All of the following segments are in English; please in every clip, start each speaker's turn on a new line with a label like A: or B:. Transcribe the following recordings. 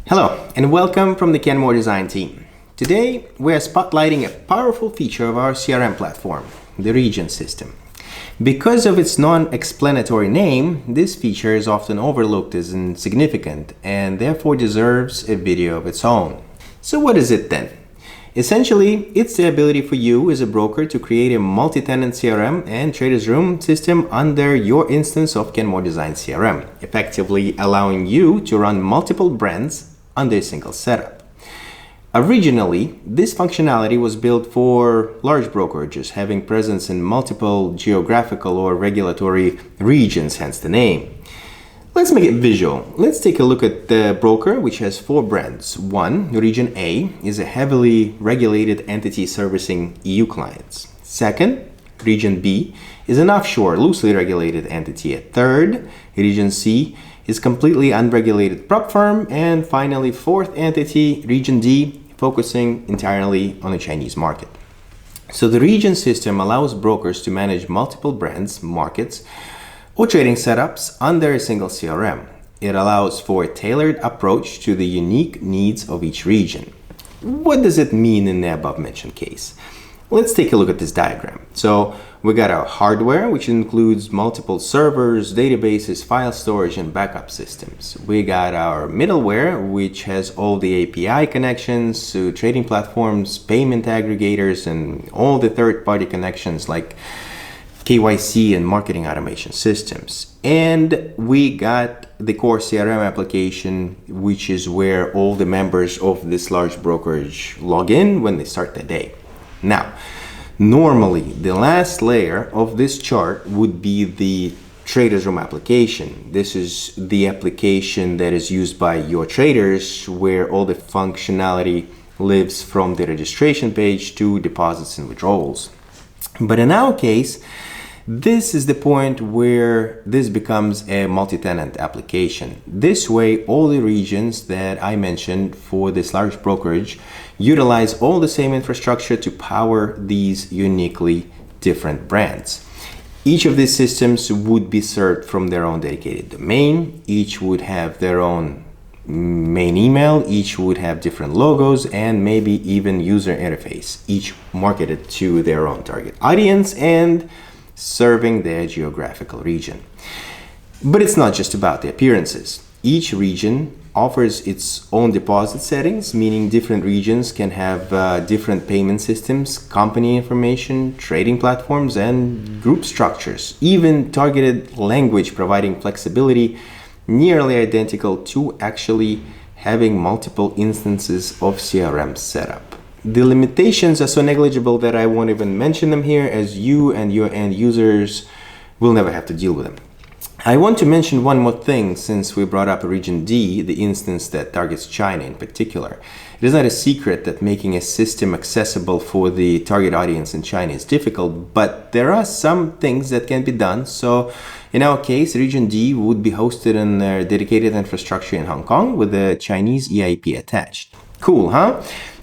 A: Hello and welcome from the Kenmore design team. Today we are spotlighting a powerful feature of our CRM platform, the region system. Because of its non-explanatory name, this feature is often overlooked as insignificant and therefore deserves a video of its own. So what is it then? Essentially, it's the ability for you as a broker to create a multi-tenant CRM and traders room system under your instance of Kenmore Design CRM, effectively allowing you to run multiple brands under a single setup. Originally, this functionality was built for large brokerages having presence in multiple geographical or regulatory regions, hence the name. Let's make it visual. Let's take a look at the broker, which has 4 brands. One, Region A, is a heavily regulated entity servicing EU clients. Second, Region B is an offshore, loosely regulated entity. A third, Region C, is completely unregulated prop firm. And finally, fourth entity, Region D, focusing entirely on the Chinese market. So the region system allows brokers to manage multiple brands, markets, or trading setups under a single CRM. It allows for a tailored approach to the unique needs of each region. What does it mean in the above mentioned case? Let's take a look at this diagram. So we got our hardware, which includes multiple servers, databases, file storage, and backup systems. We got our middleware, which has all the API connections to trading platforms, payment aggregators, and all the third-party connections like KYC and marketing automation systems. And we got the core CRM application, which is where all the members of this large brokerage log in when they start the day. Now, normally the last layer of this chart would be the traders room application. This is the application that is used by your traders, where all the functionality lives from the registration page to deposits and withdrawals. But in our case, this is the point where this becomes a multi-tenant application. This way, all the regions that I mentioned for this large brokerage utilize all the same infrastructure to power these uniquely different brands. Each of these systems would be served from their own dedicated domain. Each would have their own main email. Each would have different logos and maybe even user interface, each marketed to their own target audience and serving their geographical region. But it's not just about the appearances. Each region offers its own deposit settings, meaning different regions can have different payment systems, company information, trading platforms, and group structures, even targeted language providing flexibility nearly identical to actually having multiple instances of CRM setup. The limitations are so negligible that I won't even mention them here, as you and your end users will never have to deal with them. I want to mention one more thing since we brought up Region D, the instance that targets China in particular. It is not a secret that making a system accessible for the target audience in China is difficult, but there are some things that can be done. So in our case, Region D would be hosted in their dedicated infrastructure in Hong Kong with a Chinese EIP attached. Cool, huh?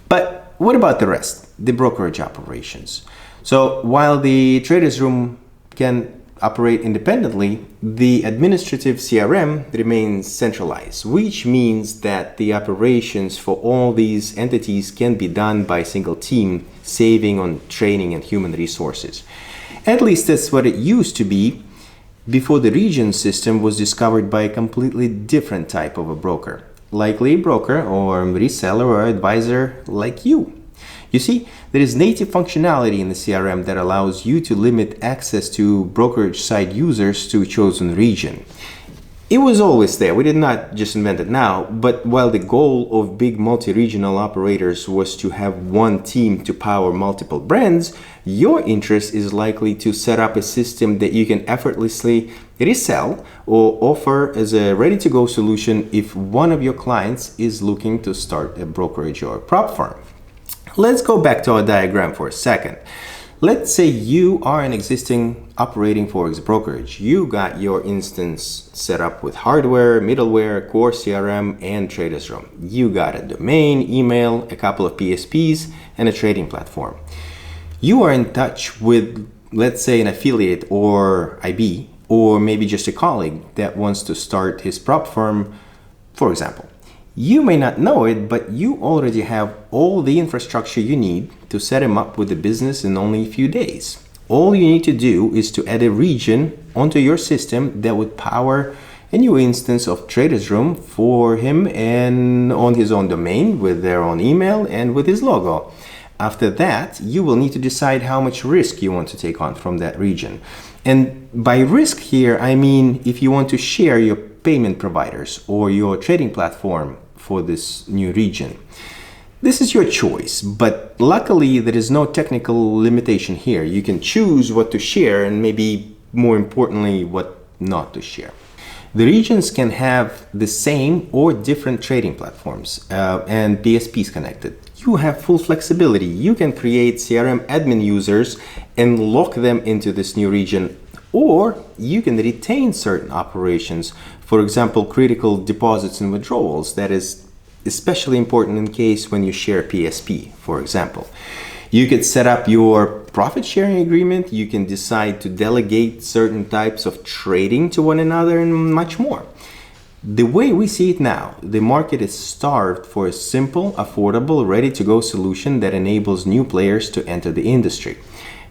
A: But what about the rest, the brokerage operations? So while the traders room can operate independently, the administrative CRM remains centralized, which means that the operations for all these entities can be done by a single team, saving on training and human resources. At least that's what it used to be before the region system was discovered by a completely different type of a broker. Likely a broker or reseller or advisor like you. You see, there is native functionality in the CRM that allows you to limit access to brokerage site users to a chosen region. It was always there. We did not just invent it now, but while the goal of big multi-regional operators was to have one team to power multiple brands, your interest is likely to set up a system that you can effortlessly resell or offer as a ready-to-go solution if one of your clients is looking to start a brokerage or a prop firm. Let's go back to our diagram for a second. Let's say you are an existing operating Forex brokerage. You got your instance set up with hardware, middleware, core CRM, and traders room. You got a domain, email, a couple of PSPs, and a trading platform. You are in touch with, let's say, an affiliate or IB, or maybe just a colleague that wants to start his prop firm, for example. You may not know it, but you already have all the infrastructure you need to set him up with the business in only a few days. All you need to do is to add a region onto your system that would power a new instance of Traders Room for him and on his own domain with their own email and with his logo. After that, you will need to decide how much risk you want to take on from that region. And by risk here, I mean if you want to share your payment providers or your trading platform for this new region. This is your choice, but luckily there is no technical limitation here. You can choose what to share and maybe more importantly, what not to share. The regions can have the same or different trading platforms and PSPs connected. You have full flexibility. You can create CRM admin users and lock them into this new region, or you can retain certain operations, for example, critical deposits and withdrawals. That is especially important in case when you share PSP, for example. You could set up your profit sharing agreement. You can decide to delegate certain types of trading to one another and much more. The way we see it now, the market is starved for a simple, affordable, ready-to-go solution that enables new players to enter the industry.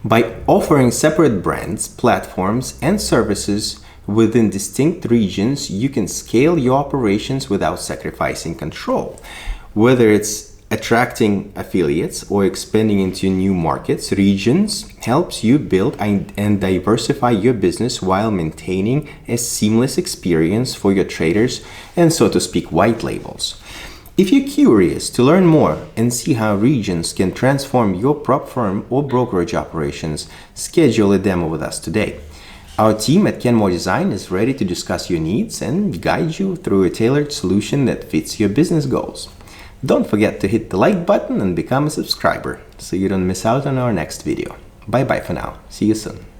A: By offering separate brands, platforms, and services within distinct regions, you can scale your operations without sacrificing control. Whether it's attracting affiliates or expanding into new markets, regions helps you build and diversify your business while maintaining a seamless experience for your traders and, so to speak, white labels. If you're curious to learn more and see how regions can transform your prop firm or brokerage operations, schedule a demo with us today. Our team at Kenmore Design is ready to discuss your needs and guide you through a tailored solution that fits your business goals. Don't forget to hit the like button and become a subscriber so you don't miss out on our next video. Bye bye for now. See you soon.